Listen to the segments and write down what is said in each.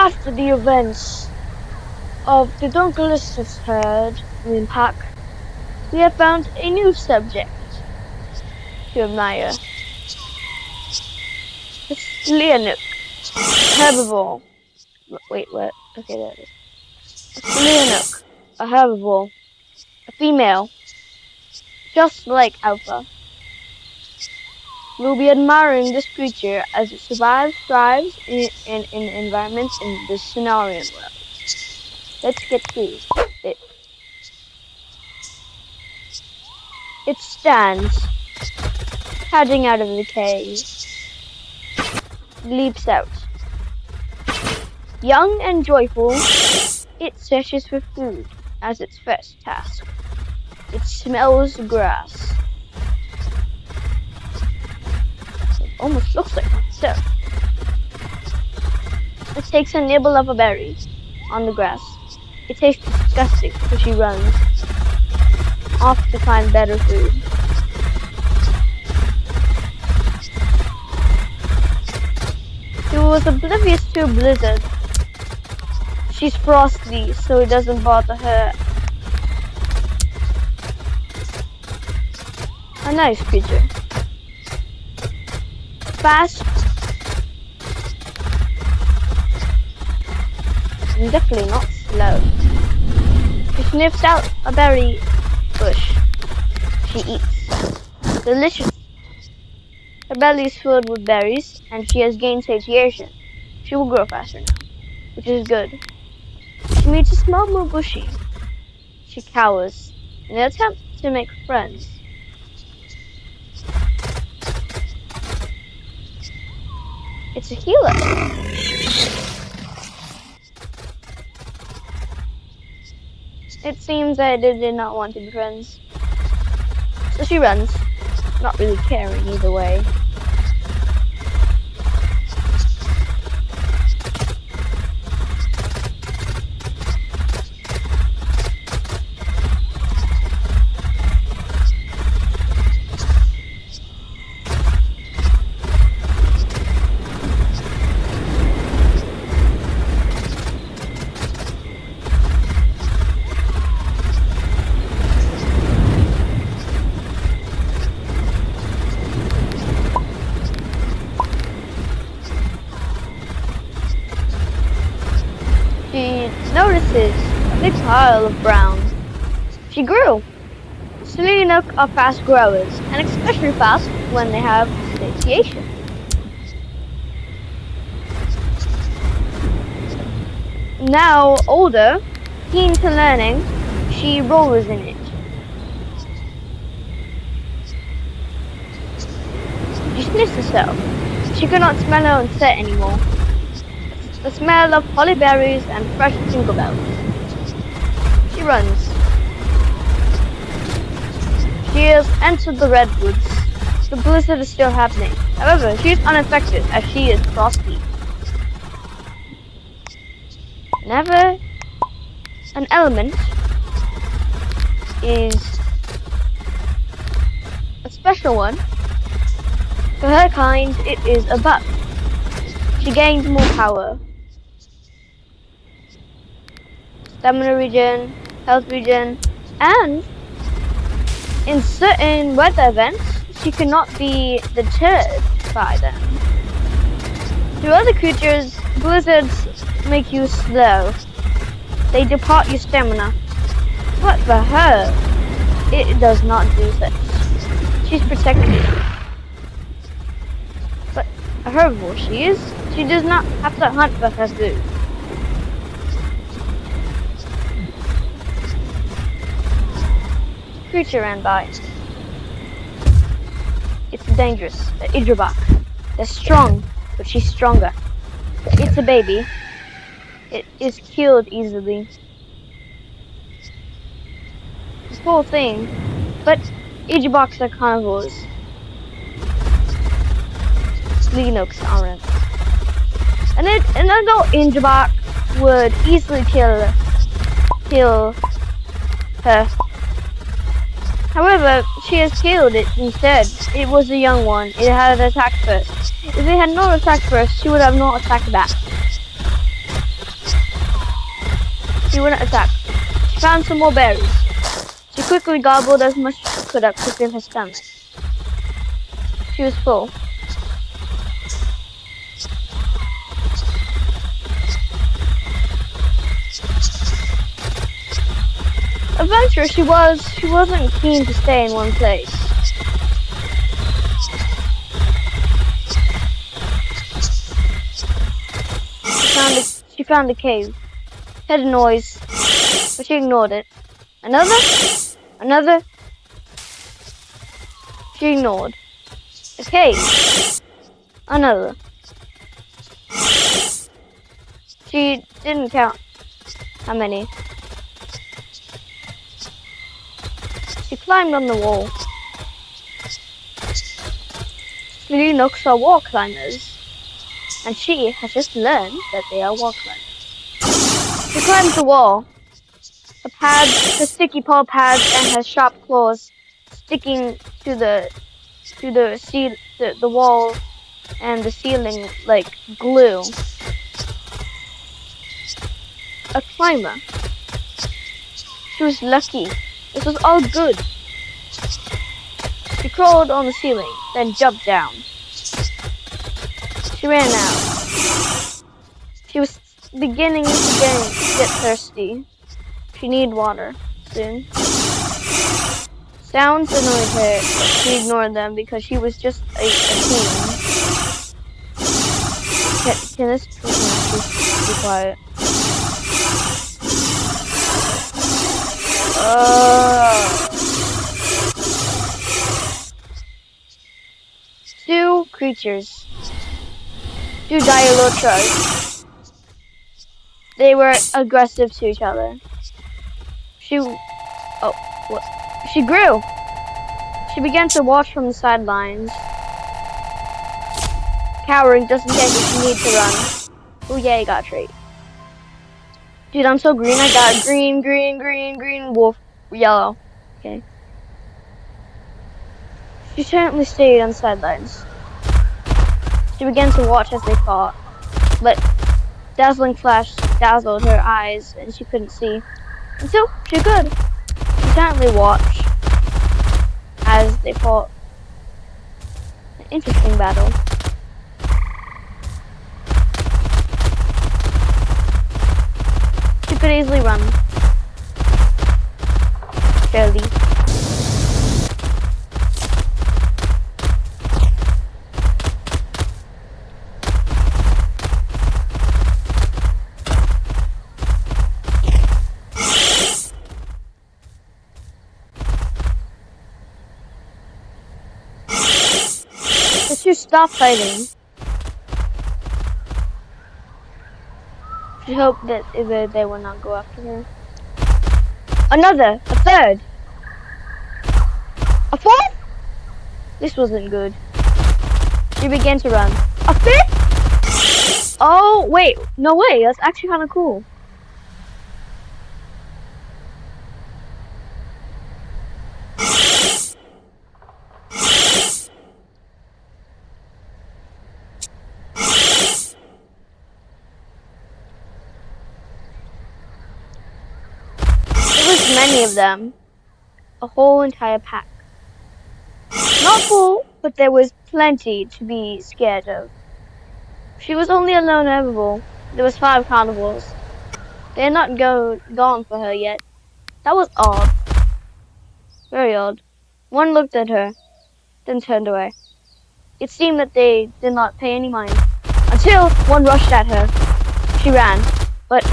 After the events of the Dunkelist's herd pack, we have found a new subject to admire. The Sleirnook, herbivore. Wait, what? Okay, there it is. A Sleirnook, a herbivore, a female, just like Alpha. We'll be admiring this creature as it thrives in environments in the Cenarian world. Let's get to it. It stands, heading out of the cave. Leaps out. Young and joyful, it searches for food as its first task. It smells grass. It almost looks like itself. It takes a nibble of a berry on the grass. It tastes disgusting, so she runs off to find better food. She was oblivious to a blizzard. She's frosty, so it doesn't bother her. A nice creature. Fast. And definitely not slow. She sniffs out a berry bush. She eats. Delicious. Her belly is filled with berries, and she has gained satiation. She will grow faster now, which is good. She needs to smell more bushy. She cowers in an attempt to make friends. It's a healer. It seems that it did not want to be friends. So she runs, not really caring either way. She notices a big pile of brown. She grew. Sleirnook are fast growers, and especially fast when they have satiation. Now older, keen to learning, she rolls in it. She sniffs herself. She could not smell her own scent anymore. The smell of holly berries and fresh jingle bells. She runs. She has entered the redwoods. The blizzard is still happening. However, she is unaffected as she is frosty. Never an element is a special one. For her kind, it is a buff. She gains more power. Stamina regen, health regen, and in certain weather events, she cannot be deterred by them. To other creatures, blizzards make you slow. They depart your stamina. But for her, it does not do such. She's protected. But a herbivore she is. She does not have to hunt for her food. Creature ran by. It's dangerous. The Idrebok. They're strong, but she's stronger. It's a baby. It is killed easily. This whole thing. But Idreboks are carnivores. Sleirnooks aren't. An adult Idrebok would easily kill her. However, she has killed it instead. It was a young one. It had attacked first. If it had not attacked first, she would have not attacked back. She wouldn't attack. She found some more berries. She quickly gobbled as much as she could up to fill her stomach. She was full. Eventually, she wasn't keen to stay in one place. She found a cave. Heard a noise, but she ignored it. Another. She ignored. A cave. Another. She didn't count how many. She climbed on the wall. Sleirnook saw wall climbers, and she has just learned that they are wall climbers. She climbs the wall. Her sticky paw pads and her sharp claws sticking to the wall and the ceiling like glue. A climber. She was lucky. This was all good. She crawled on the ceiling, then jumped down. She ran out. She was beginning to get thirsty. She needed water soon. Sounds annoyed her, but she ignored them because she was just a teen. Can this person actually be quiet? Two creatures. Two dialotras. They were aggressive to each other. She grew. She began to watch from the sidelines, cowering just in case she needed to run. Oh yeah, you got a trait. Dude, I'm so green. I got green, wolf, yellow. Okay. She certainly stayed on the sidelines. She began to watch as they fought, but dazzling flash dazzled her eyes and she couldn't see. Until she could. She silently watched as they fought. An interesting battle. She could easily run. Fairly. The two stopped fighting. She hoped that they would not go after her. Another! A third! A fourth? This wasn't good. She began to run. A fifth? Oh, wait. No way. That's actually kind of cool. Many of them. A whole entire pack. Not full, but there was plenty to be scared of. She was only a lone herbivore. There was 5 carnivores. They had not gone for her yet. That was odd. Very odd. One looked at her, then turned away. It seemed that they did not pay any mind. Until one rushed at her. She ran, but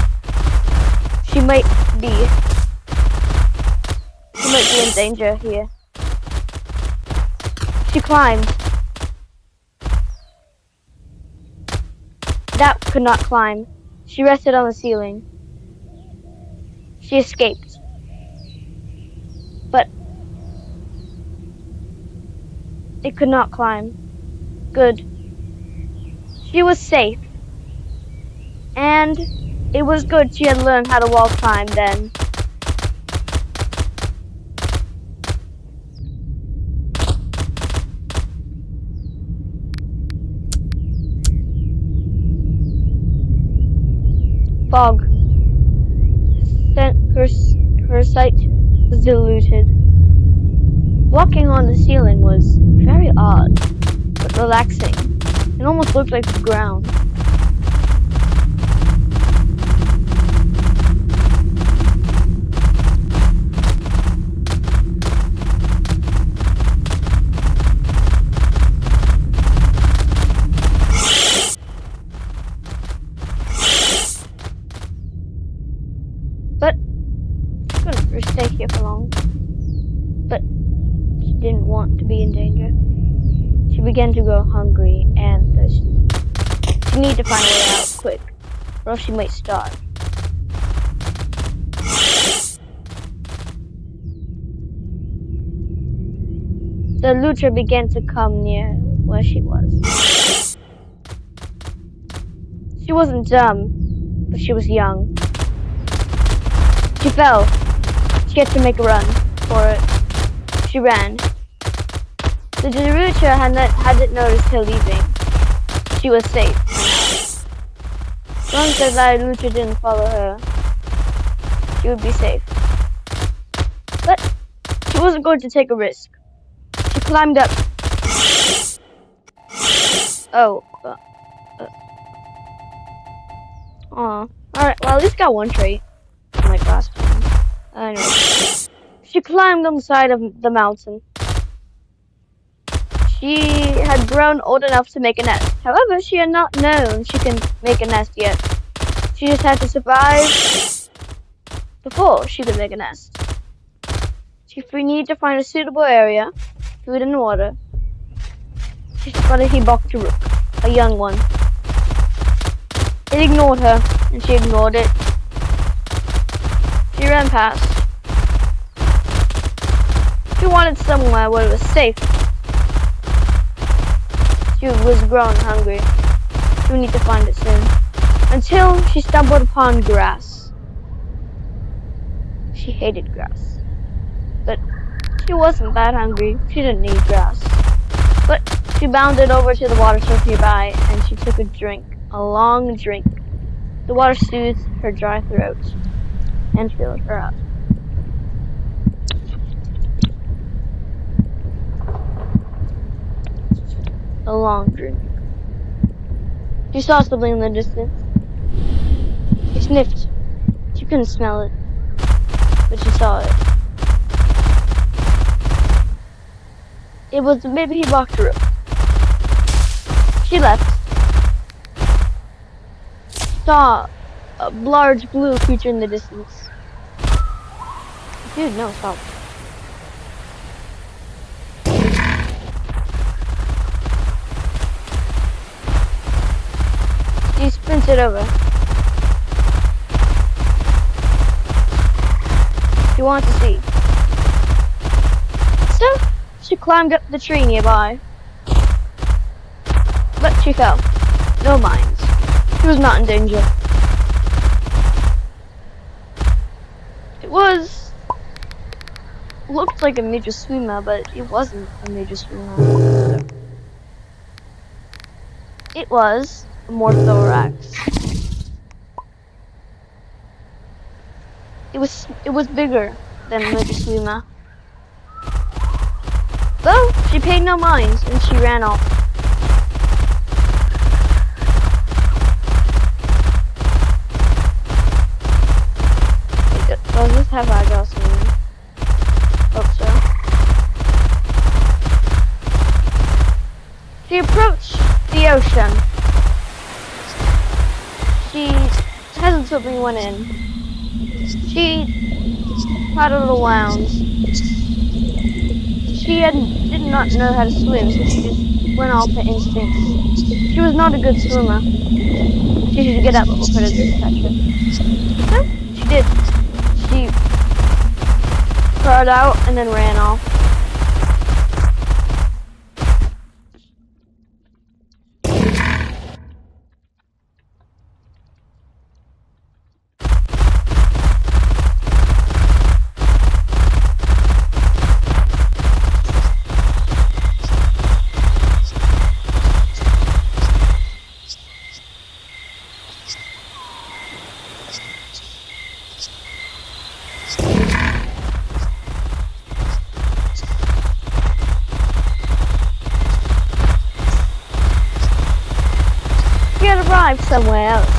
she might be in danger here. She climbed. That could not climb. She rested on the ceiling. She escaped. But it could not climb. Good. She was safe. And it was good she had learned how to wall climb then. Fog. Her, her sight was diluted. Walking on the ceiling was very odd, but relaxing. It almost looked like the ground. But she couldn't stay here for long. But she didn't want to be in danger. She began to grow hungry and thirsty. She needed to find a way out quick, or else she might starve. The looter began to come near where she was. She wasn't dumb, but she was young. She fell. She had to make a run for it. She ran. The looter hadn't noticed her leaving. She was safe. As long as the looter didn't follow her, she would be safe. But she wasn't going to take a risk. She climbed up. Oh. Aw. Alright, well, at least got one trait. Like last time. Anyway. She climbed on the side of the mountain. She had grown old enough to make a nest. However, she had not known she could make a nest yet. She just had to survive before she could make a nest. She needed to find a suitable area, food and water. She spotted a he-bucked rook, a young one. It ignored her, and she ignored it. She ran past. She wanted somewhere where it was safe. She was growing hungry. She would need to find it soon. Until she stumbled upon grass. She hated grass. But she wasn't that hungry. She didn't need grass. But she bounded over to the water source nearby, and she took a drink. A long drink. The water soothed her dry throat and filled her up. A long drink. She saw something in the distance. She sniffed. She couldn't smell it, but she saw it. It was maybe he walked through. She left. Saw a large blue creature in the distance. Dude, no, stop. She sprinted over. She wanted to see. So, she climbed up the tree nearby. But she fell. No minds. She was not in danger. Looked like a major swimmer, but it wasn't a major swimmer. It was a Morthorax. It was bigger than a major swimmer. Though she paid no minds and she ran off. Does this have eyebrows in it? Hope so. She approached the ocean. She hesitantly went in. She had a little lounge. She did not know how to swim, so she just went off her instincts. She was not a good swimmer. She should get up before predators catch her. So, she did. She crawled out and then ran off. arrived somewhere else.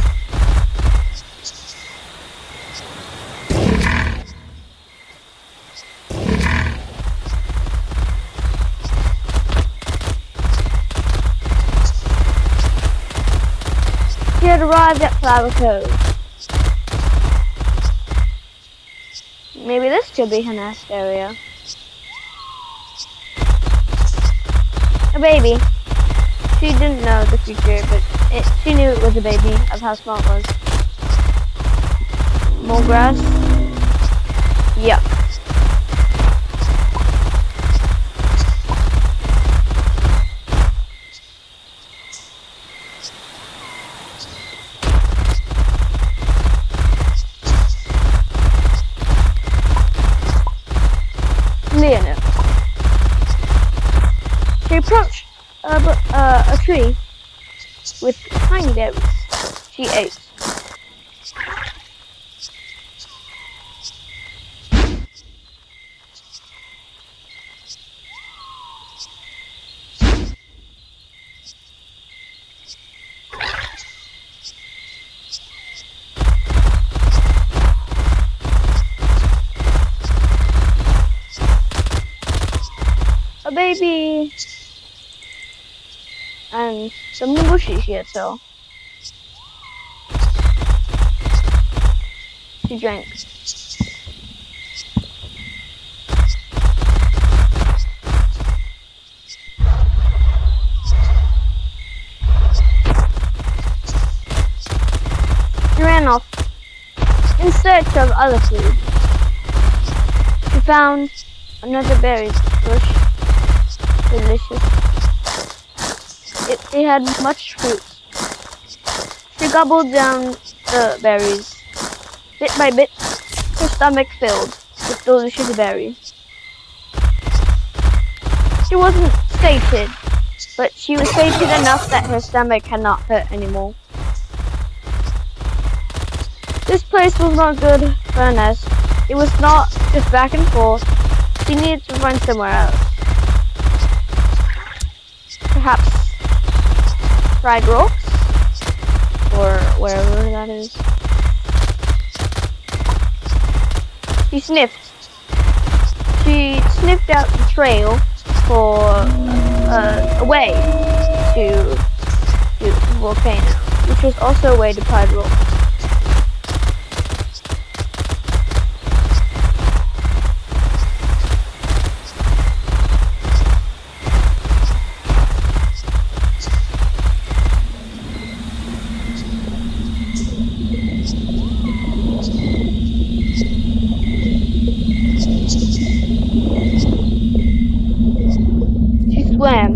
She had arrived at Flower Cove. Maybe this could be her nest area. A baby. She didn't know the future, but she knew it was a baby of how small it was. More grass? Yup. Sleirnook. She approached a tree with tiny berries. She ate. A baby and some bushes here too. She drank. She ran off in search of other food. She found another berry bush. Delicious. It had much fruit. She gobbled down the berries. Bit by bit, her stomach filled with delicious berries. She wasn't sated, but she was sated enough that her stomach had not hurt anymore. This place was not good for a nest. It was not just back and forth. She needed to find somewhere else. Perhaps fried rocks, or wherever that is. She sniffed. She sniffed out the trail for a way to the volcano, which was also a way to Pride Rock. She swam.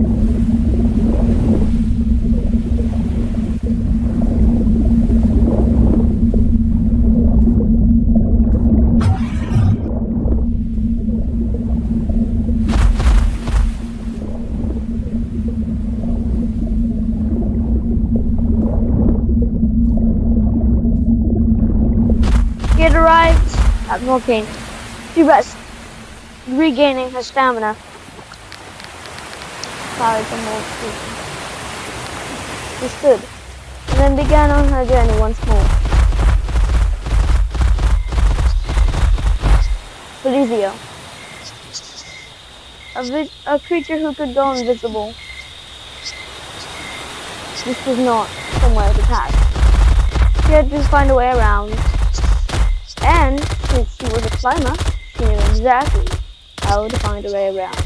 She had arrived at the volcano. She rested, regaining her stamina. She stood, and then began on her journey once more. Felicio. A creature who could go invisible. This was not somewhere to pass. She had to find a way around. And since she was a climber, she knew exactly how to find a way around.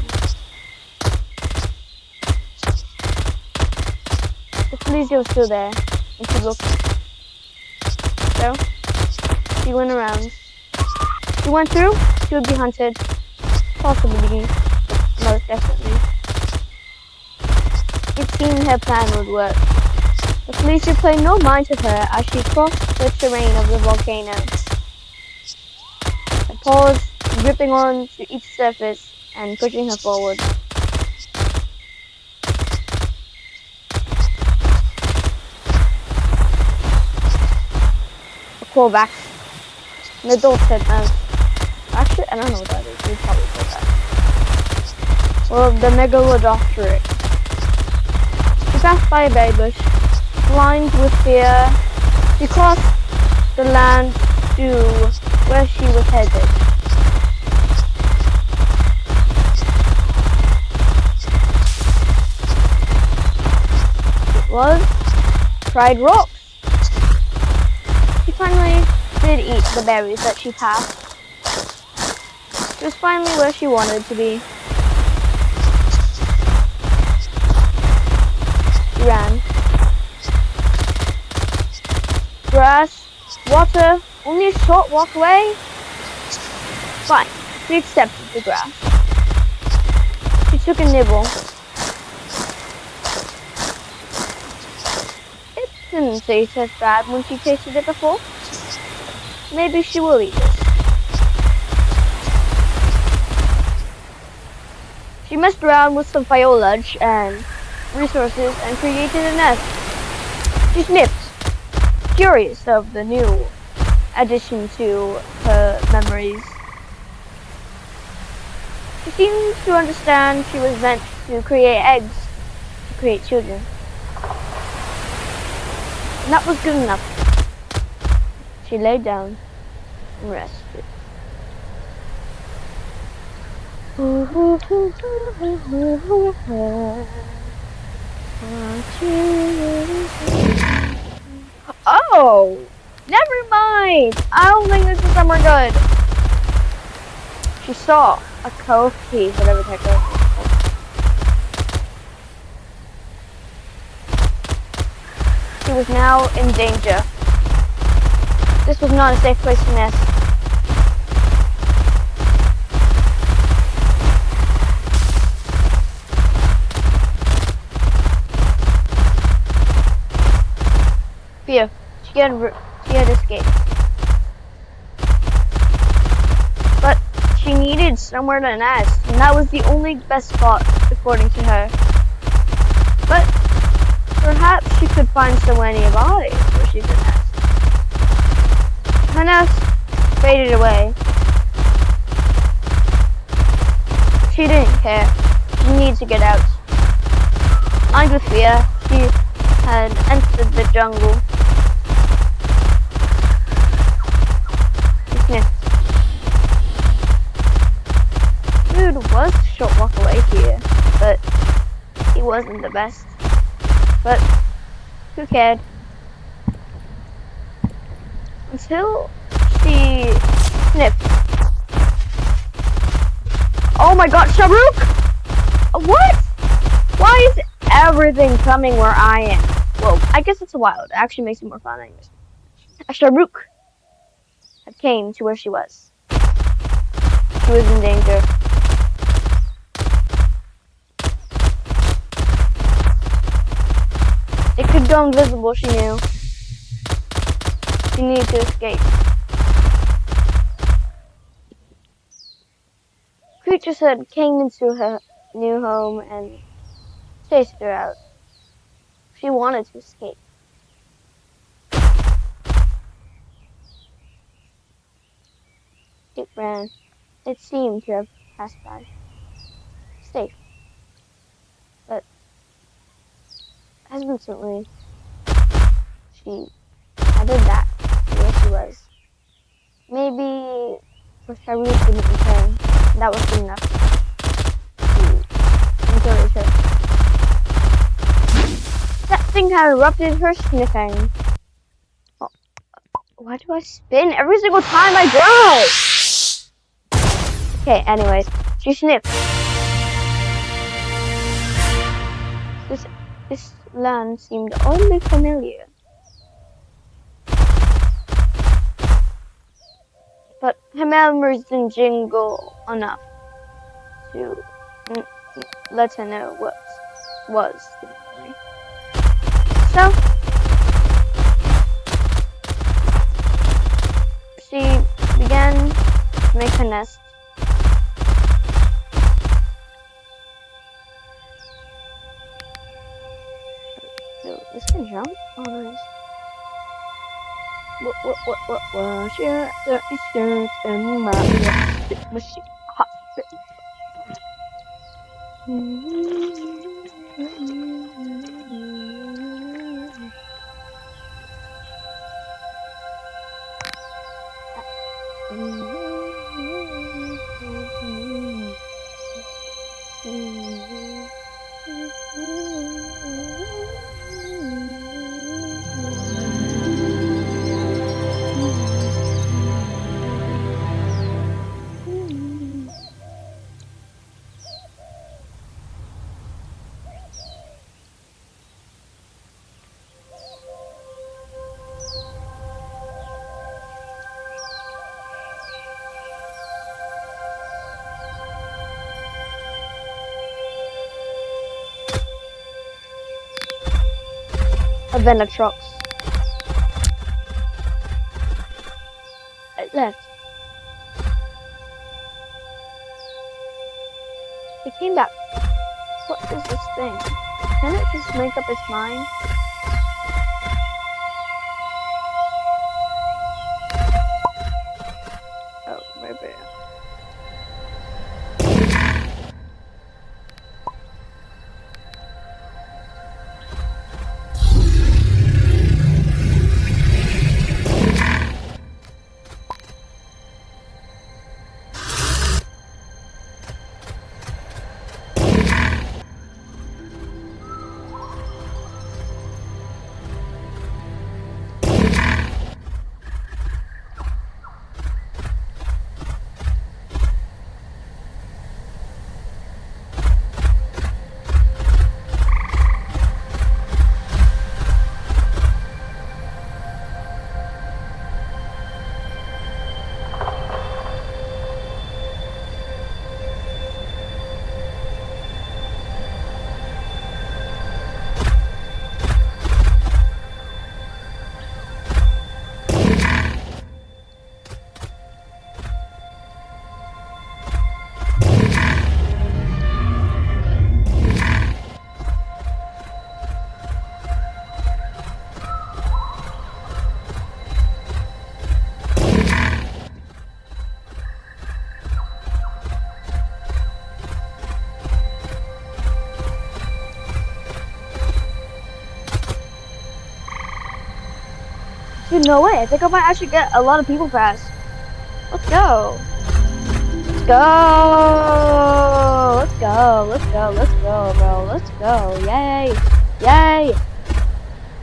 The Felicio was still there, and she looked. So, she went around. She went through, she would be hunted. Possibly, most definitely. It seemed her plan would work. The Felicio paid no mind to her as she crossed the terrain of the volcano. Her paws gripping on to each surface and pushing her forward. A Corvax. An adult head mouse. Actually, I don't know what that is. We'd probably call that. Well, the Megalodopteric. She passed by a berry bush. Blind with fear, she crossed the land to where she was headed. It was fried rocks. She finally did eat the berries that she passed. It was finally where she wanted to be. She ran. Grass, water, only a short walk away. Fine, she accepted the grass. She took a nibble. It didn't taste as bad when she tasted it before. Maybe she will eat this. She messed around with some foliage and resources and created a nest. She sniffed, curious of the new addition to her memories. She seemed to understand she was meant to create eggs, to create children. And that was good enough. She lay down and rested. Oh! Never mind! I don't think this is somewhere good. She saw a CoS key, whatever that goes. She was now in danger. This was not a safe place to nest. Fear. She had escaped. But she needed somewhere to nest, and that was the only best spot, according to her. But perhaps she could find somewhere nearby where she could nest. Her nest faded away. She didn't care. She needed to get out. Armed with fear, she had entered the jungle. She sniffed. Food was a short walk away here, but it wasn't the best. But who cared? Until she sniffed. Oh my god, Sleirnook! What? Why is everything coming where I am? Well, I guess it's a wild. It actually makes it more fun anyways. A Sleirnook had came to where she was. She was in danger. It could go invisible, she knew. She needed to escape. Creatures had came into her new home and chased her out. She wanted to escape. It ran. It seemed to have passed by. Safe. But hesitantly, she headed back to where she was. Maybe the Sleirnook didn't return. That was good enough to encourage her. That thing had erupted her sniffing. Oh, why do I spin every single time I drown? Okay, anyways, she sniffed. This land seemed oddly familiar. But her memories didn't jingle enough to let her know what was the memory. So, she began to make her nest. So, this can jump? Oh, nice. What was your dirty skirt and my lipstick machine? Hot spit. Avena trucks. It left. It came back. What is this thing? Can it just make up its mind? Oh, maybe. Dude, no way. I think I might actually get a lot of people pass. Let's go. Let's go. Let's go. Let's go. Let's go, bro. Let's go. Yay. Yay.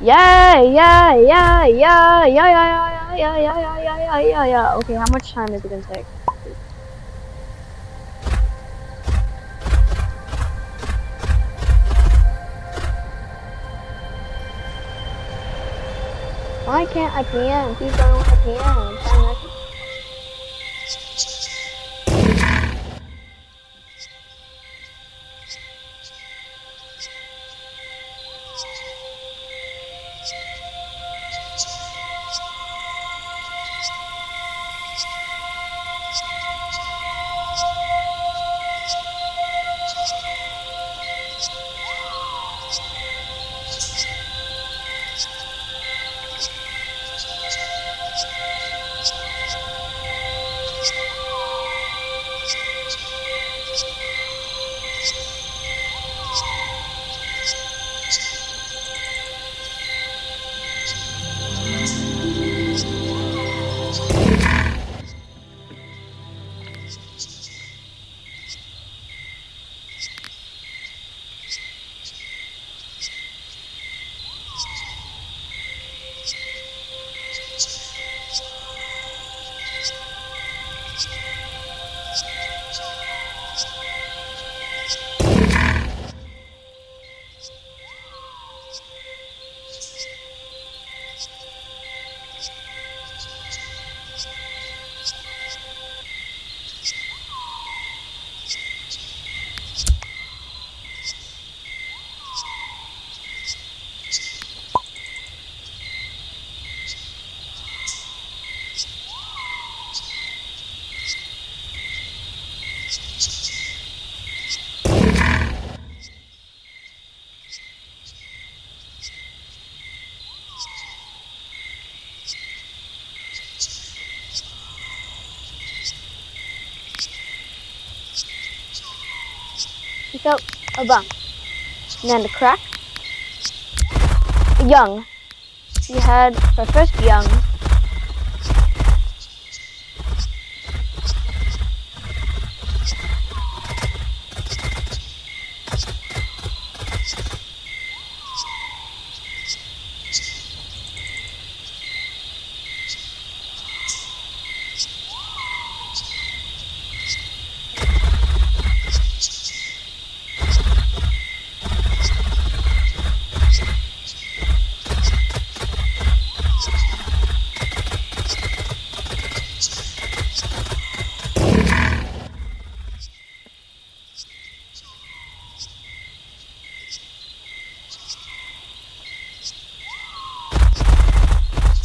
Yay. Yay. Yay. Yay. Yay. Yay. Yay. Okay, how much time is it gonna take? Why can't I PM? Please don't want to PM. He felt a bump, and then a crack. A young. She had her first young.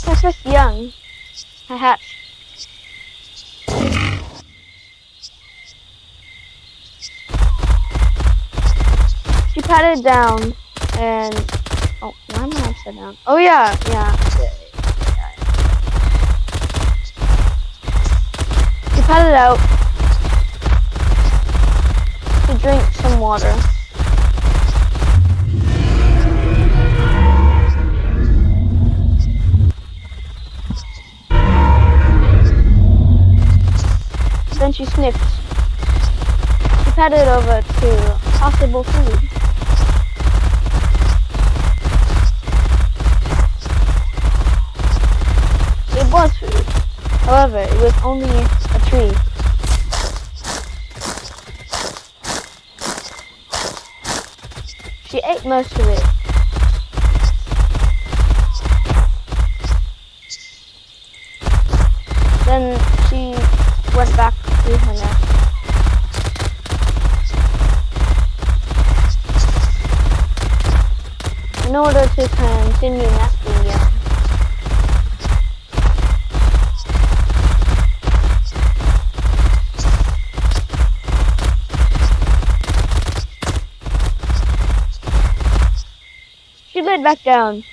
My first young. I hatched. She patted down and oh, why am I upside down? Oh yeah. She patted out to drink some water. Then she sniffed. She patted over to possible food. It was food. However, it was only a tree. She ate most of it. Then she went back to her nest. In order to continue nesting young. She laid back down.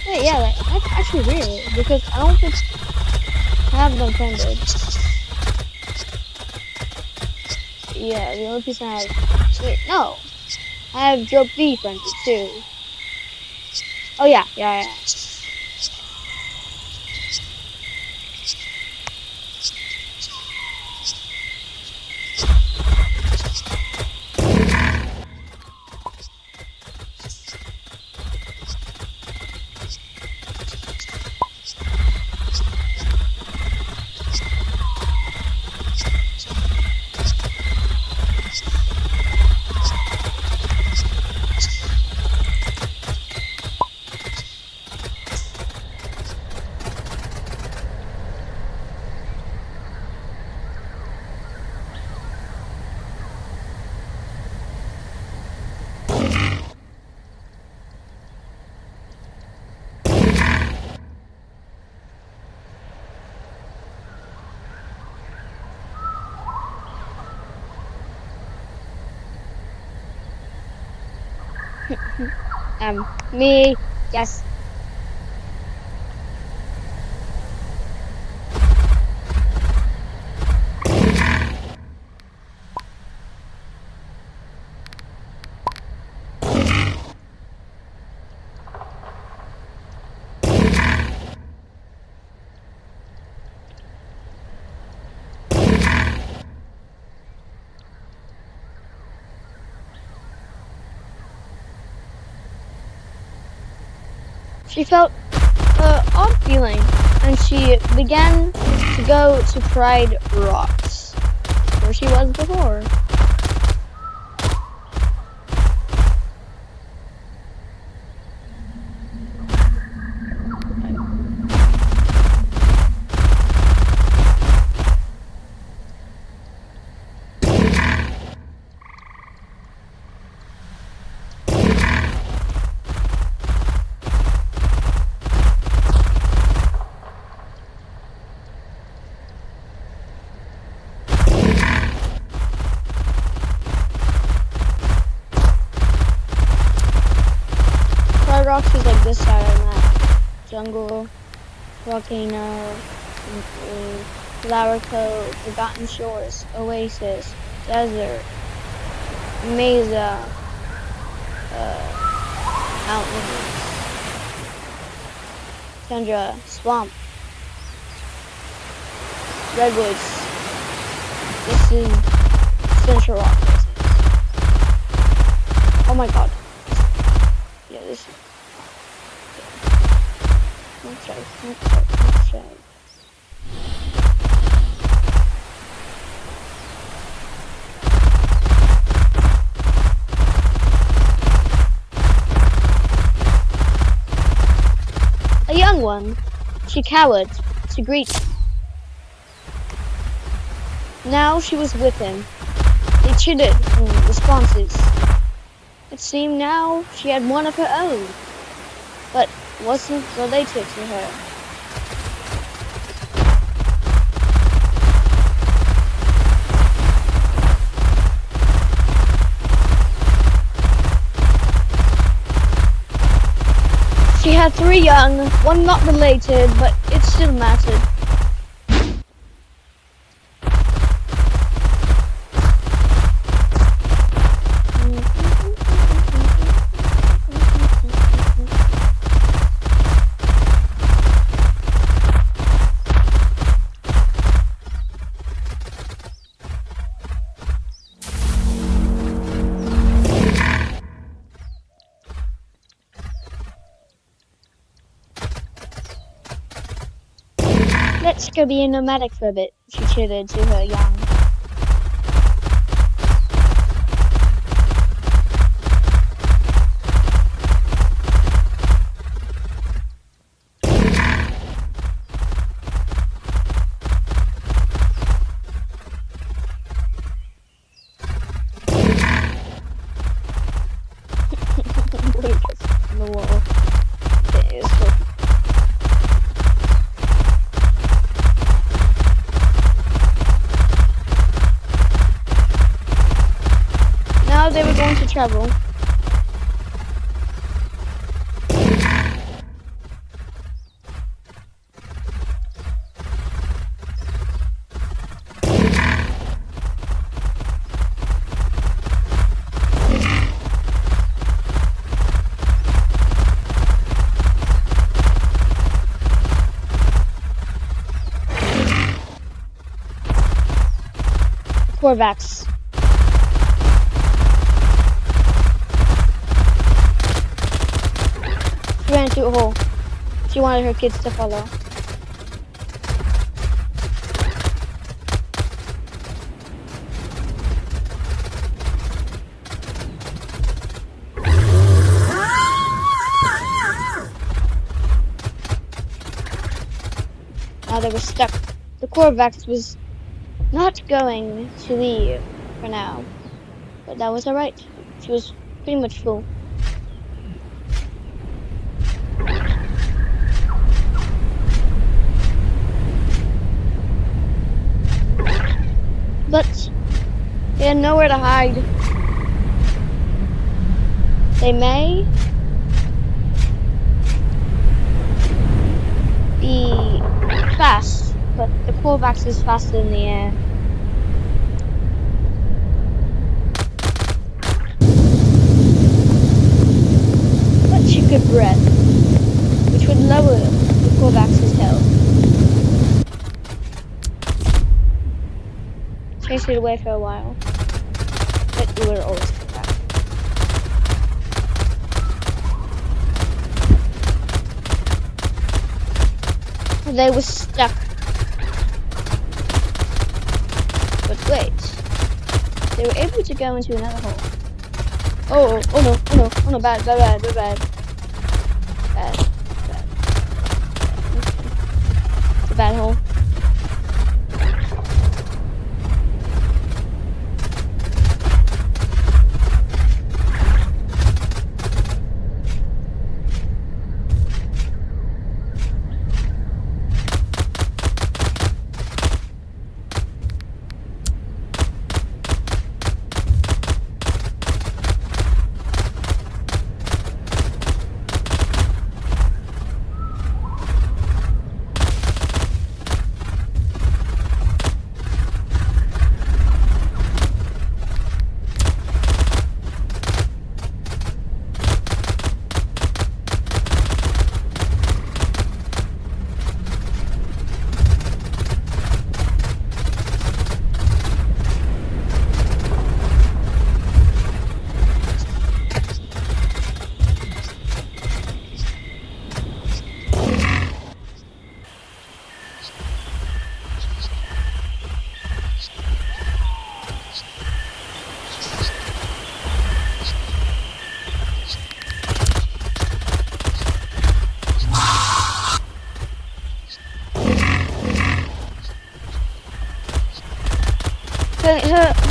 Wait, yeah, that's actually weird because I don't think I have them friended. Yeah, the only people I have. Wait, no, I have Joe B friended too. Oh yeah. Me. Yes. She felt odd feeling, and she began to go to Pride Rocks, where she was before. Pride Rocks is like this side of the map. Jungle, volcano, flower cove, forgotten shores, oasis, desert, mesa, mountains, tundra, swamp, redwoods. This is Central Rock. Oh my god. Yeah, this is. Let's try. A young one. She cowered to greet him. Now she was with him. They chittered in responses. It seemed now she had one of her own, but wasn't related to her. She had 3 young, one not related, but it still mattered. Let's go be a nomadic for a bit, she chittered to her young. The wall. It is so. Now they were going to travel. Corvax. She ran into a hole. She wanted her kids to follow. Now they were stuck. The Corvax was not going to leave for now, but that was alright. She was pretty much full. But they had nowhere to hide. They may fast, but the Corvax is faster in the air. Such a good breath, which would lower the Corvax's health. Chase it away for a while, but you will always come back. They were stuck. But wait, they were able to go into another hole. Oh no, bad. It's a bad hole.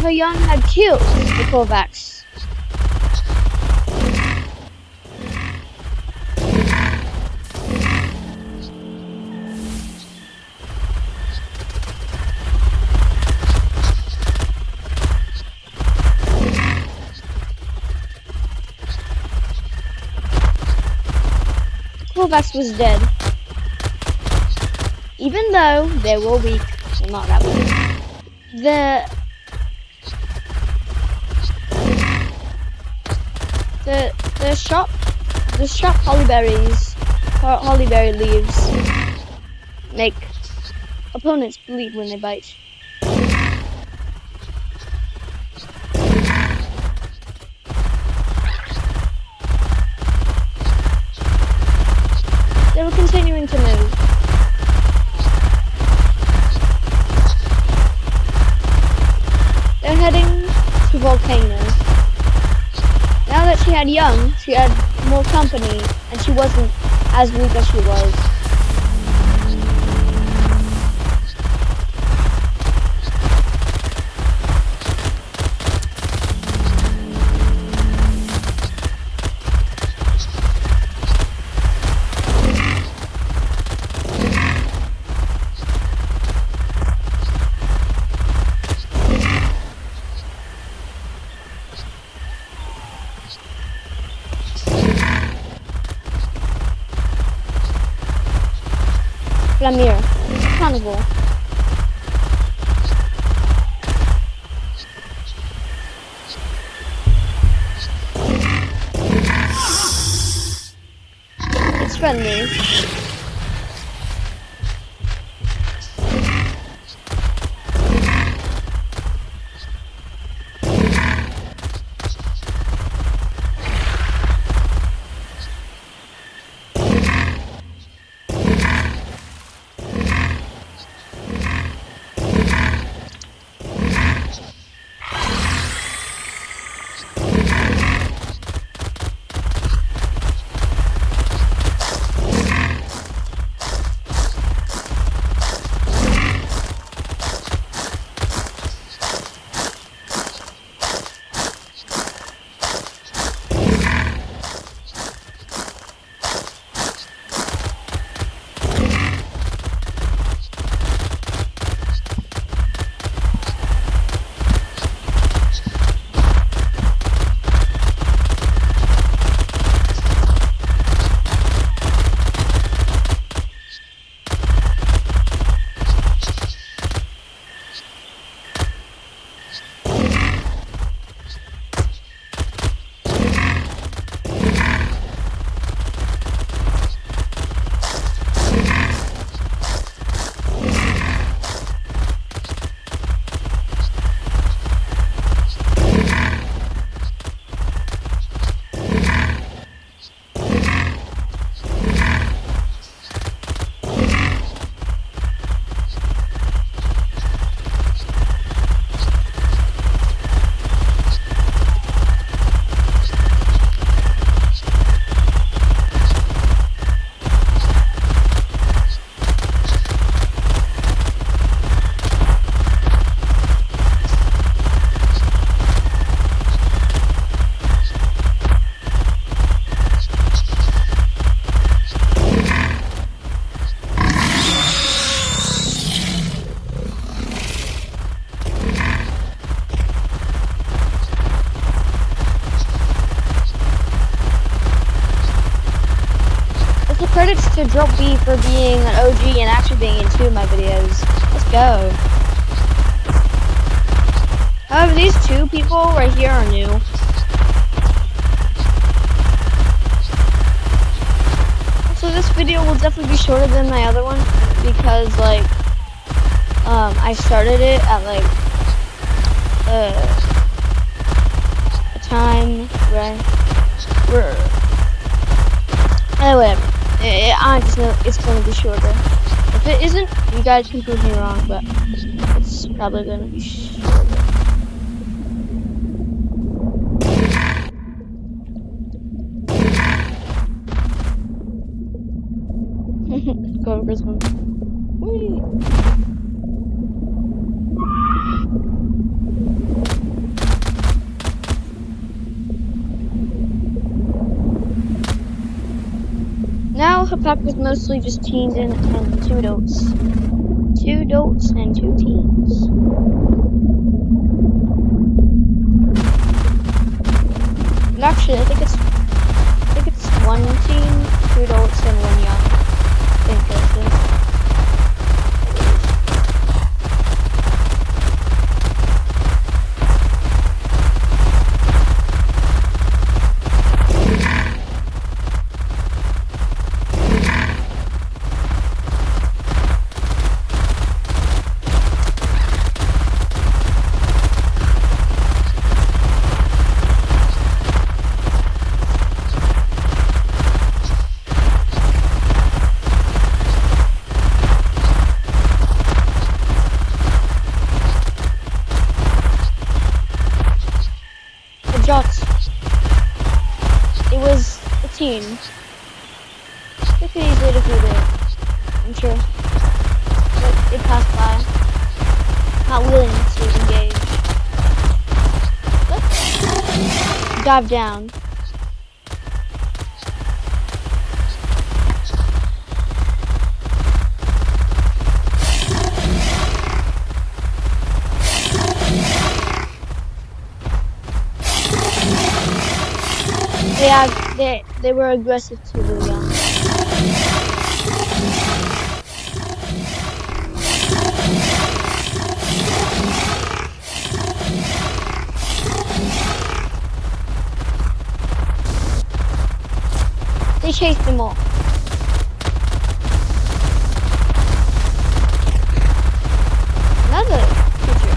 Her young had killed the Corvax. Corvax was dead. Even though they were weak, well, not that weak. The sharp hollyberry leaves make opponents bleed when they bite. They were continuing to move. They're heading to Volcano. Now that she had young, she had more company, and she wasn't as weak as she was. Flamir, Carnival. It's friendly. to drop B for being an OG and actually being in 2 of my videos. Let's go. However, these 2 people right here are new. So this video will definitely be shorter than my other one because like I started it at like a time where whatever. I just know it's gonna be shorter. If it isn't, you guys can prove me wrong, but it's probably gonna be shorter. Going for some. Whee. Now her pack is mostly just teens and 2 adults. 2 adults and 2 teens. And actually, I think it's 1 teen, 2 adults, and 1 young. I think that's it. It was a teen. They could easily defeat it, I'm sure. But it passed by. Not willing to engage. Let's dive down. Yeah, they were aggressive to the young. They chased them all. Another creature.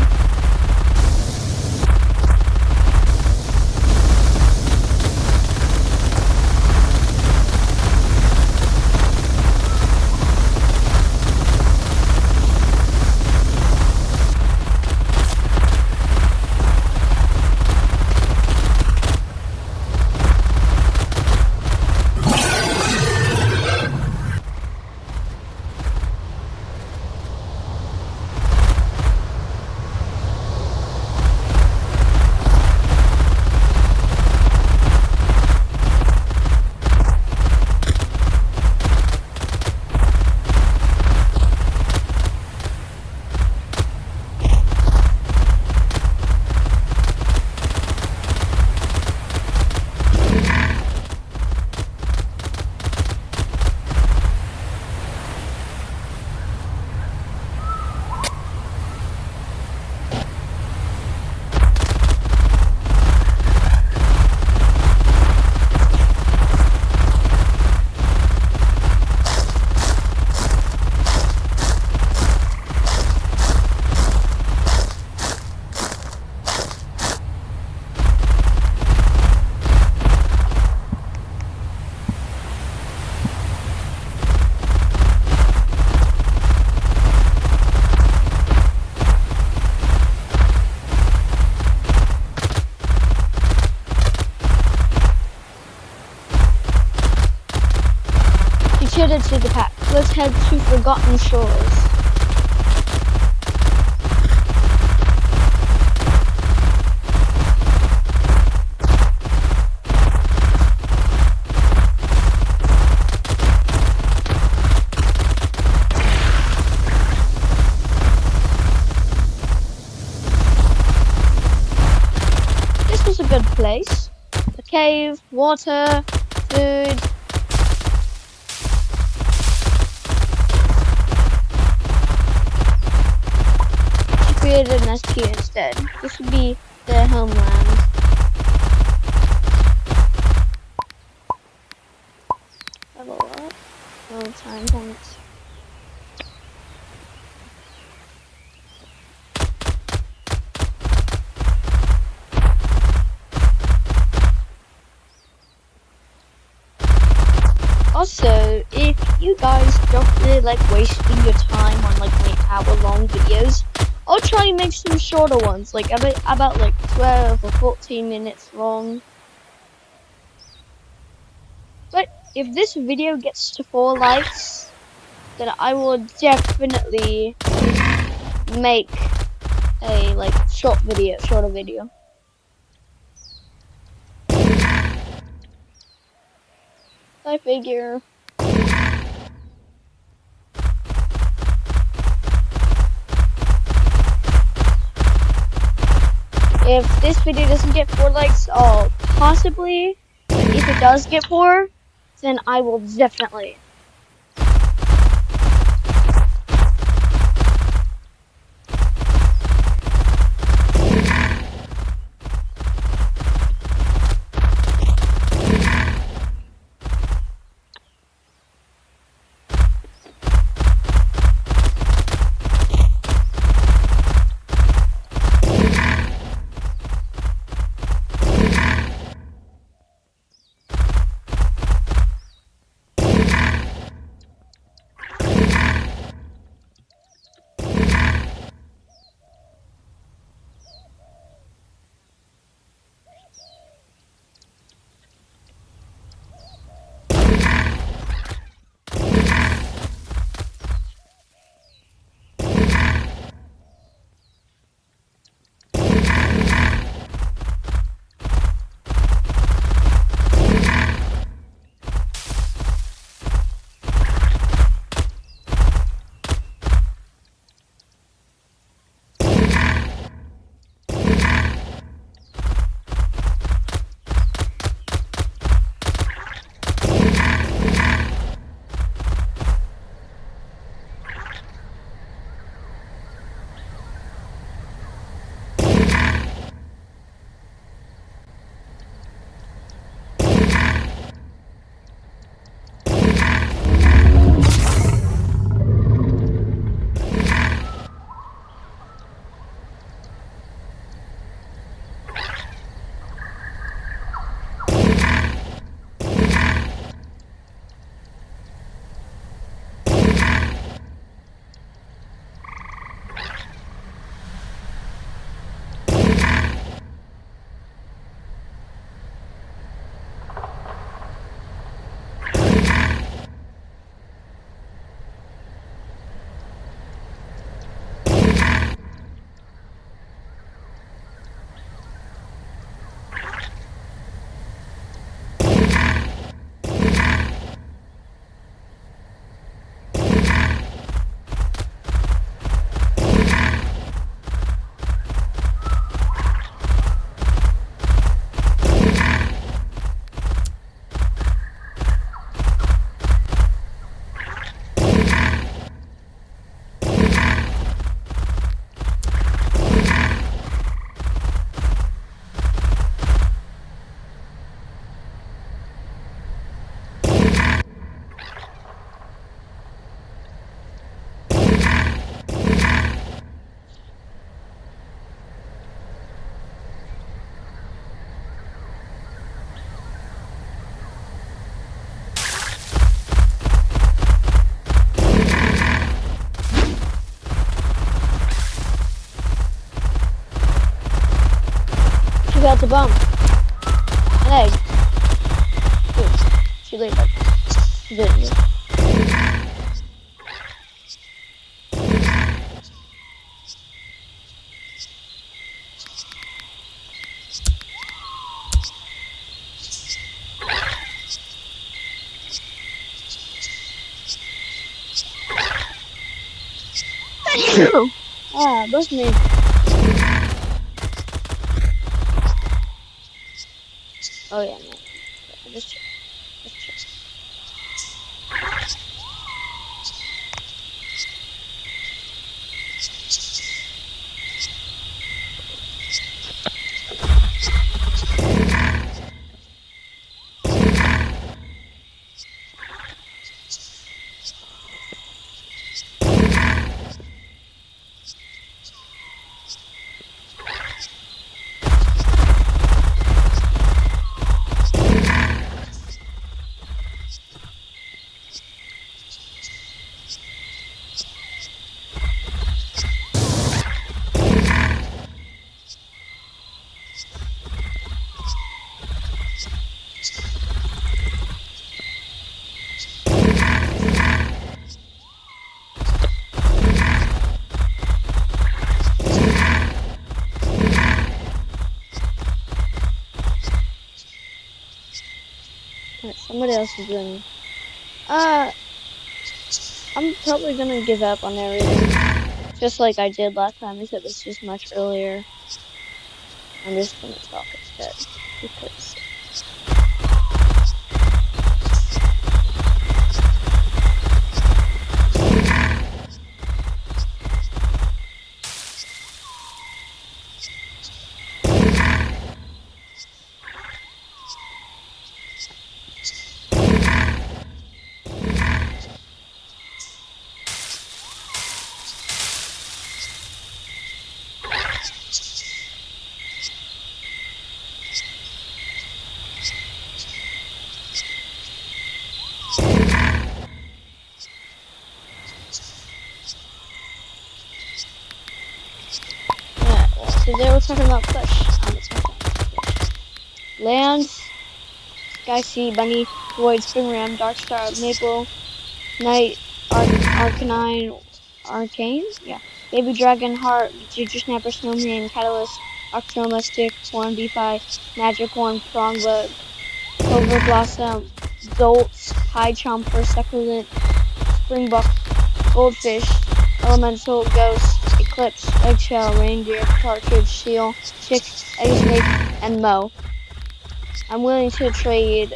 To the pack. Let's head to Forgotten Shores. This was a good place. A cave, water, food. created an ST instead. This would be the homeland. Level up. No time points. Also, if you guys don't really like wasting your time on like my hour-long videos, I'll try and make some shorter ones, like about like 12 or 14 minutes long. But if this video gets to 4 likes, then I will definitely make a like shorter video. I figure. If this video doesn't get 4 likes, I'll possibly, but if it does get 4, then I will definitely. About to bump. An egg. Good. She laid that down. She didn't. Ah, bless me. Oh yeah, no. Just check. Just check. Somebody else is doing. I'm probably gonna give up on everything, just like I did last time, except it's just much earlier. I'm just gonna talk instead, because. Today we're talking about Push. Lands, Sky Sea, Bunny, Void, Spring Ram, Dark Star, Maple, Knight, Arcane? Yeah. Baby Dragon, Heart, Ginger Snapper, Snowman, Catalyst, Octoma, Stick, Horn, Defi, Magic Horn, Prongbug, Clover Blossom, Dolts, Pie Chomper, Succulent, Springbuck, Goldfish, Elemental, Ghost, Eclipse, Eggshell, Reindeer, Partridge, Seal, Chick, Egg Snake, and Moe. I'm willing to trade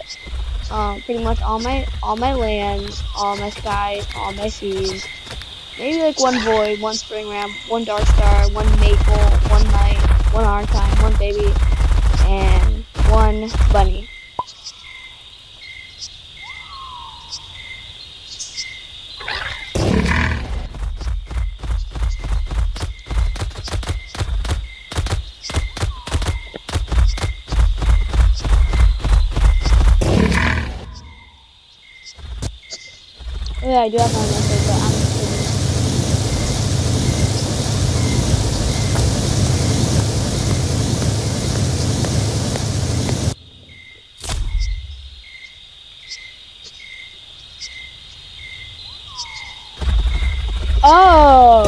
pretty much all my lands, all my skies, all my seas. Maybe like one void, one spring ram, one dark star, one maple, one knight, one archime, one baby, and one bunny. Oh yeah, I do have my message, but I'm just kidding. Oh!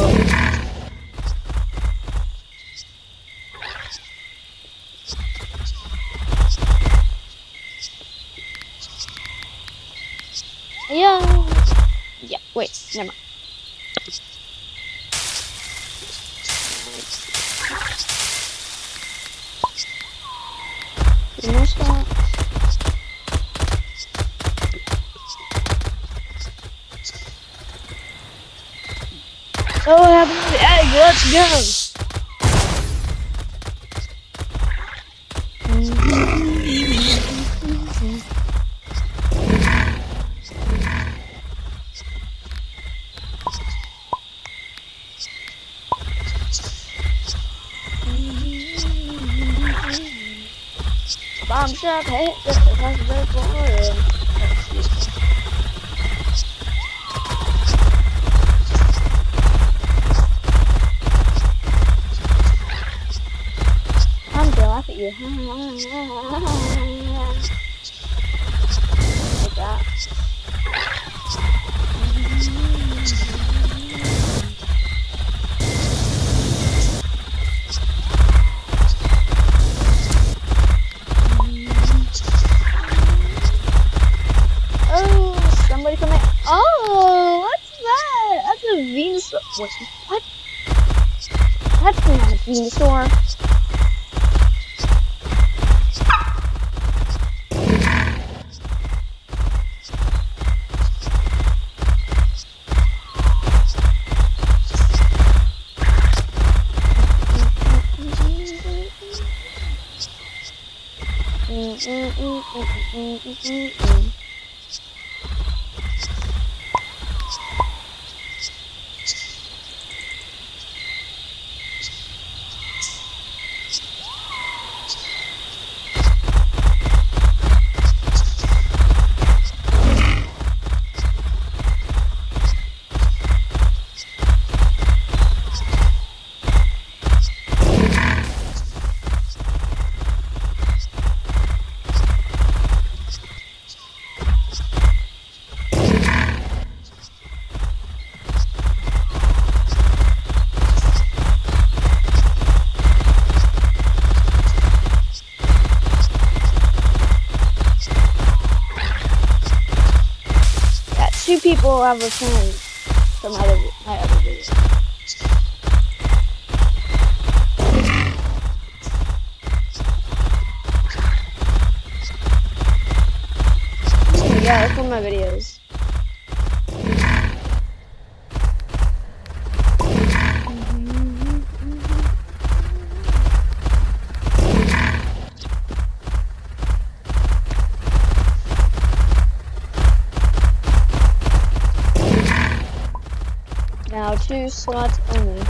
Yeah. Yeah, wait, never mind. Two more spots. Oh, I have another egg. Let's go. Bomb shot hit just across the border. I'm gonna laugh at you. Like that. Oh, somebody come in. Oh, what's that? That's a Venusaur. Wait, what? That's not a Venusaur. people have returned from my other video. Yeah, that's one of my videos. Now 2 slots only.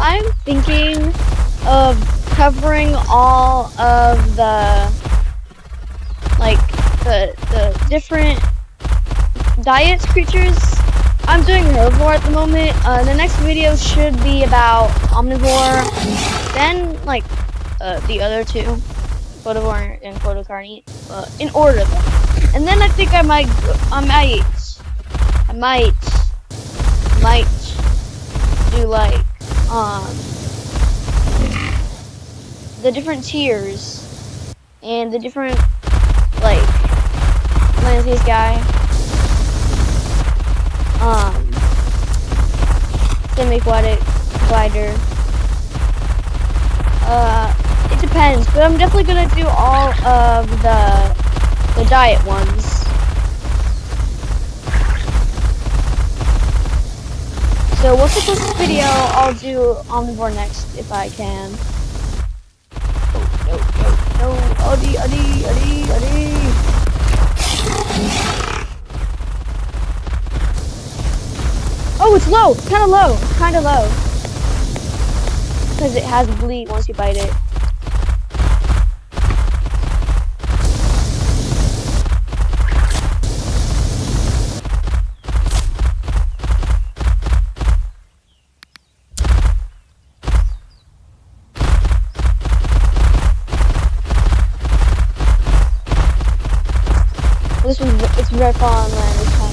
I'm thinking of covering all of the, like, the different diets creatures. I'm doing herbivore at the moment. The next video should be about omnivore, then, like, the other two, photovore and photocarnate, in order though. And then I think I might do, like, the different tiers and the different, like, Lance's guy, semi-aquatic, glider. It depends, but I'm definitely gonna do all of the diet ones. So what's the closest video? I'll do omnivore next if I can. No, Adi. Oh, it's low, kinda low. Because it has bleed once you bite it. This one, it's red fall on land this time.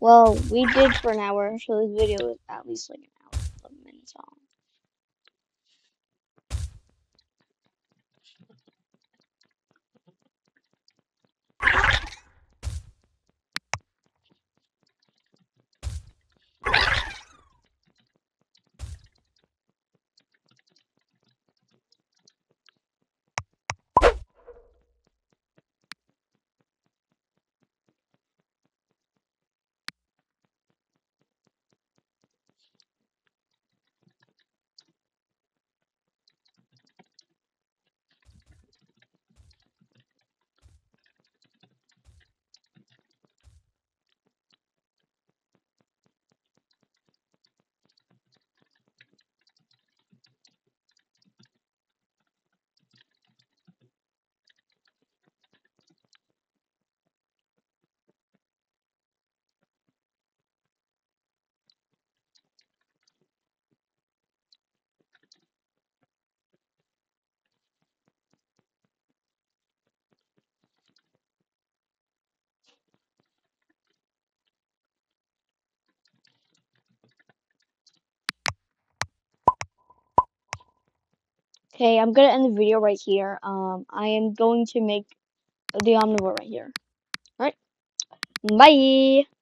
Well, we did for an hour, so this video is at least like an hour, 11 minutes long. Okay, I'm gonna end the video right here. I am going to make the omnivore right here. Alright, bye!